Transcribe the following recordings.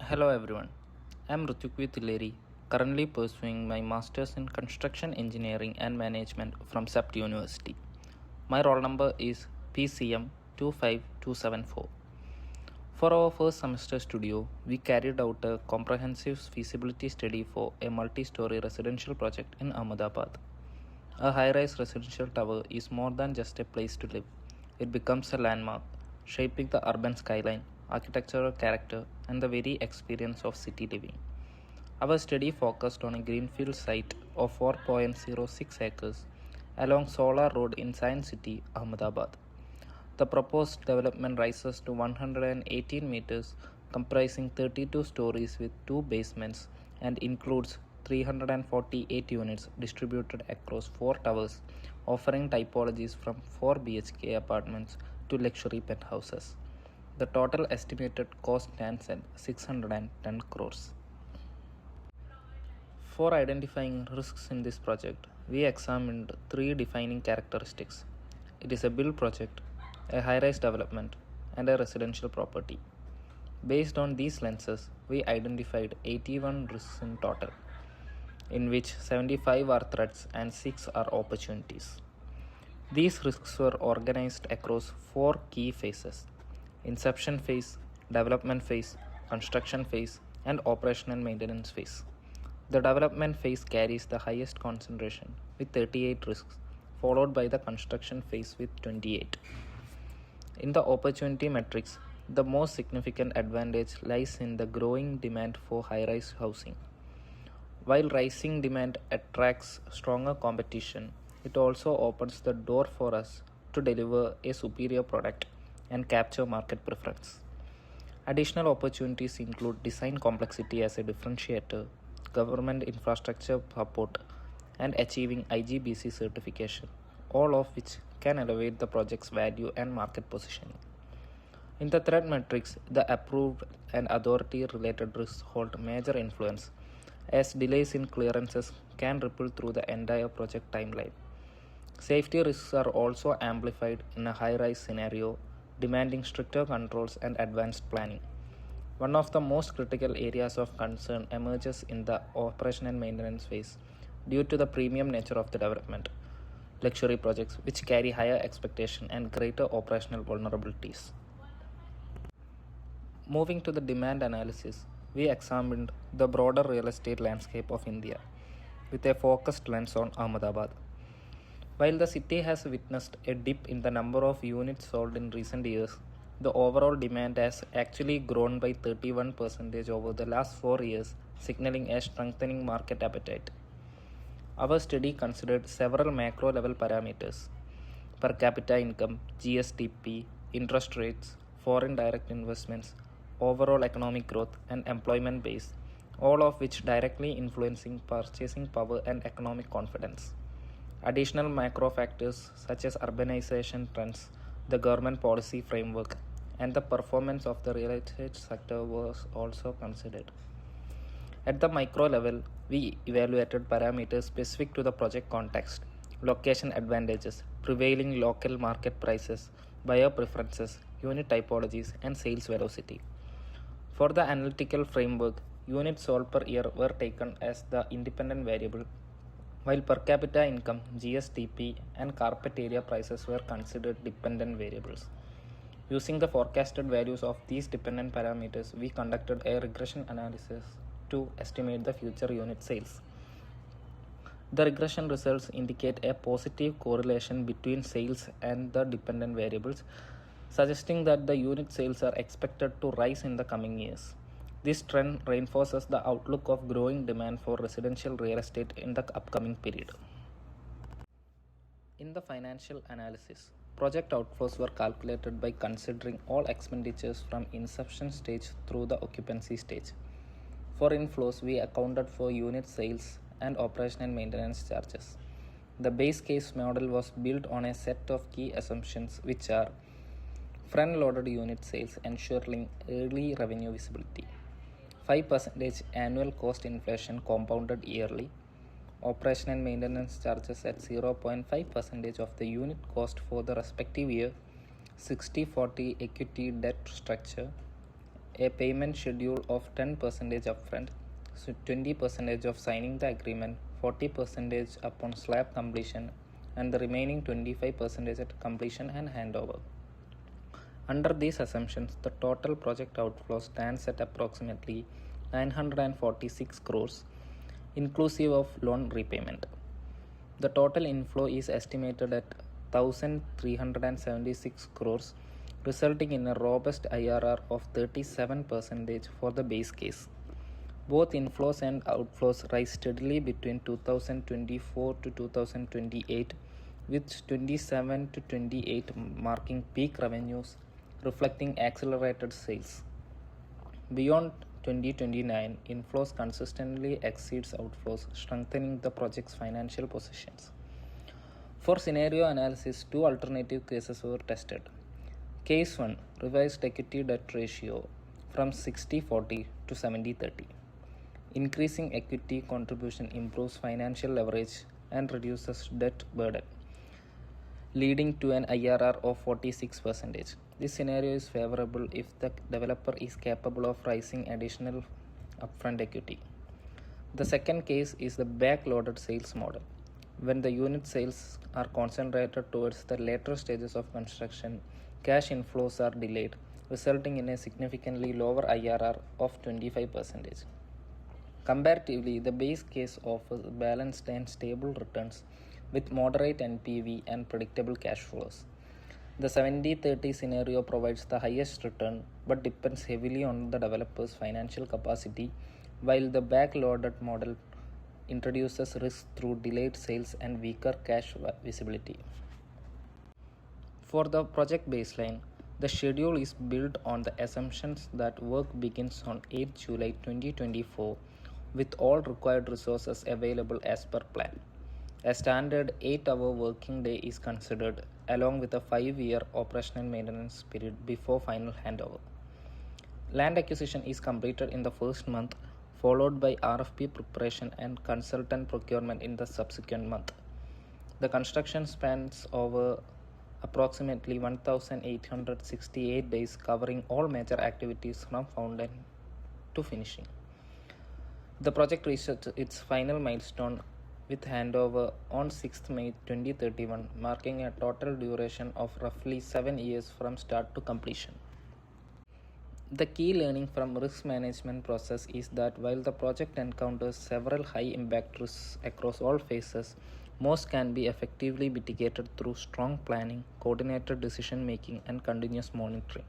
Hello everyone, I am Rithileri, currently pursuing my Masters in Construction Engineering and Management from SEPT University. My roll number is PCM 25274. For our first semester studio, we carried out a comprehensive feasibility study for a multi-story residential project in Ahmedabad. A high-rise residential tower is more than just a place to live. It becomes a landmark, shaping the urban skyline, architectural character, and the very experience of city living. Our study focused on a greenfield site of 4.06 acres along Solar Road in Science City, Ahmedabad. The proposed development rises to 118 meters, comprising 32 stories with 2 basements, and includes 348 units distributed across 4 towers, offering typologies from 4 BHK apartments to luxury penthouses. The total estimated cost stands at 610 crores. For identifying risks in this project, we examined 3 defining characteristics. It is a build project, a high-rise development, and a residential property. Based on these lenses, we identified 81 risks in total, in which 75 are threats and 6 are opportunities. These risks were organized across 4 key phases: inception phase, development phase, construction phase, and operation and maintenance phase. The development phase carries the highest concentration with 38 risks, followed by the construction phase with 28. In the opportunity matrix, the most significant advantage lies in the growing demand for high-rise housing. While rising demand attracts stronger competition, it also opens the door for us to deliver a superior product and capture market preference. Additional opportunities include design complexity as a differentiator, government infrastructure support, and achieving IGBC certification, all of which can elevate the project's value and market positioning. In the threat matrix, the approved and authority-related risks hold major influence, as delays in clearances can ripple through the entire project timeline. Safety risks are also amplified in a high-rise scenario, demanding stricter controls and advanced planning. One of the most critical areas of concern emerges in the operation and maintenance phase due to the premium nature of the development. Luxury projects which carry higher expectation and greater operational vulnerabilities. Moving to the demand analysis, we examined the broader real estate landscape of India with a focused lens on Ahmedabad. While the city has witnessed a dip in the number of units sold in recent years, the overall demand has actually grown by 31% over the last 4 years, signaling a strengthening market appetite. Our study considered several macro-level parameters: per capita income, GSDP, interest rates, foreign direct investments, overall economic growth, and employment base, all of which directly influencing purchasing power and economic confidence. Additional macro factors such as urbanization trends, the government policy framework, and the performance of the real estate sector was also considered. At the micro level, we evaluated parameters specific to the project context, location advantages, prevailing local market prices, buyer preferences, unit typologies, and sales velocity. For the analytical framework, units sold per year were taken as the independent variable, while per capita income, GSDP, and carpet area prices were considered dependent variables. Using the forecasted values of these dependent parameters, we conducted a regression analysis to estimate the future unit sales. The regression results indicate a positive correlation between sales and the dependent variables, suggesting that the unit sales are expected to rise in the coming years. This trend reinforces the outlook of growing demand for residential real estate in the upcoming period. In the financial analysis, project outflows were calculated by considering all expenditures from inception stage through the occupancy stage. For inflows, we accounted for unit sales and operation and maintenance charges. The base case model was built on a set of key assumptions, which are front-loaded unit sales ensuring early revenue visibility, 5% annual cost inflation compounded yearly, operation and maintenance charges at 0.5% of the unit cost for the respective year, 60-40 equity debt structure, a payment schedule of 10% upfront, so 20% of signing the agreement, 40% upon slab completion, and the remaining 25% at completion and handover. Under these assumptions, the total project outflow stands at approximately 946 crores, inclusive of loan repayment. The total inflow is estimated at 1,376 crores, resulting in a robust IRR of 37% for the base case. Both inflows and outflows rise steadily between 2024 to 2028, with 27 to 28 marking peak revenues, reflecting accelerated sales. Beyond 2029, inflows consistently exceeds outflows, strengthening the project's financial positions. For scenario analysis, two alternative cases were tested. Case 1, revised equity debt ratio from 60-40 to 70-30. Increasing equity contribution improves financial leverage and reduces debt burden, leading to an IRR of 46%. This scenario is favorable if the developer is capable of raising additional upfront equity. The second case is the backloaded sales model. When the unit sales are concentrated towards the later stages of construction, cash inflows are delayed, resulting in a significantly lower IRR of 25%. Comparatively, the base case offers balanced and stable returns with moderate NPV and predictable cash flows. The 70-30 scenario provides the highest return but depends heavily on the developer's financial capacity, while the backloaded model introduces risk through delayed sales and weaker cash visibility. For the project baseline, the schedule is built on the assumptions that work begins on 8 July 2024 with all required resources available as per plan. A standard 8-hour working day is considered, along with a 5-year operational maintenance period before final handover. Land acquisition is completed in the first month, followed by RFP preparation and consultant procurement in the subsequent month. The construction spans over approximately 1,868 days, covering all major activities from foundation to finishing. The project reached its final milestone with handover on 6th May 2031, marking a total duration of roughly 7 years from start to completion. The key learning from risk management process is that while the project encounters several high-impact risks across all phases, most can be effectively mitigated through strong planning, coordinated decision-making, and continuous monitoring.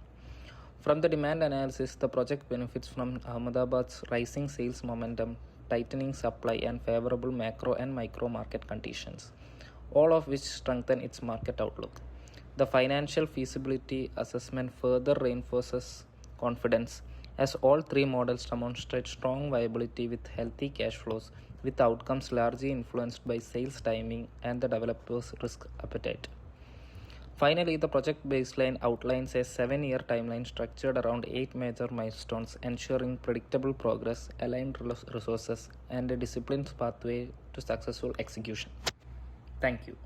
From the demand analysis, the project benefits from Ahmedabad's rising sales momentum, tightening supply, and favorable macro and micro market conditions, all of which strengthen its market outlook. The financial feasibility assessment further reinforces confidence, as all three models demonstrate strong viability with healthy cash flows, with outcomes largely influenced by sales timing and the developer's risk appetite. Finally, the project baseline outlines a 7-year timeline structured around 8 major milestones, ensuring predictable progress, aligned resources, and a disciplined pathway to successful execution. Thank you.